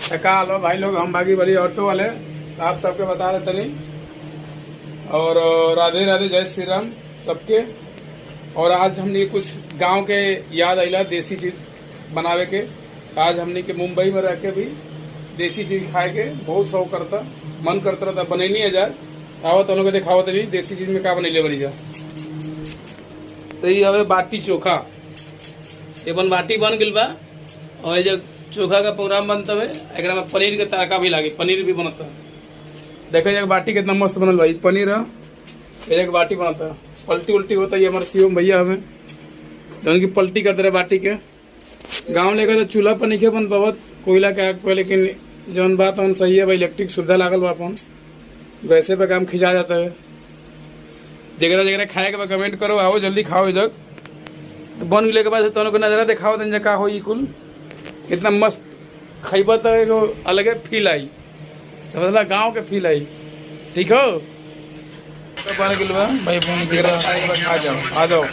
का लो भाई लोग, हम बागी बड़ी ऑटो वाले आप सबके बता देते नहीं। और राधे राधे, जय श्री राम सबके। और आज हमने कुछ गांव के याद आइला देसी चीज बनावे के। आज हमने के मुंबई में रह के भी देसी चीज खाए के बहुत शौक करता, मन करता रहता। बनैनी है जा आओ तो लोग दिखाओ तभी देसी चीज में का बनैले बनी जा। तो ये हवे बाटी चोखा, ये बन बाटी बन गई बा। और ये जो चोखा का प्रोग्राम बनता है, एक में पनीर के तड़का भी लागे, पनीर भी बनता है। देखो एक बाटी कितना मस्त बनल भाई, पनीर है एक बाटी बनता है। पलटी उल्टी होता है, ये हमारे शिवम भैया हमें जो उनकी पलटी करते रहे बाटी के। गांव लेकर तो चूल्हा पर नहीं बन पावत, कोयला के आग पर, लेकिन जौन बात हम सही है भाई, इलेक्ट्रिक सुविधा लागल बा अपन, वैसे पे काम खिंचा जाता है। जगह जगह खाए के बाद कमेंट करो, आओ जल्दी खाओ इधर। तो बन गए के बाद तो नजरा दिखाओ तन का हो कुल कितना मस्त खैबा, तो एगो अलगे फील आई, समझला गांव के फील आई। ठीक हो तो बन गया भाई, बन गया आ जाओ आ जाओ।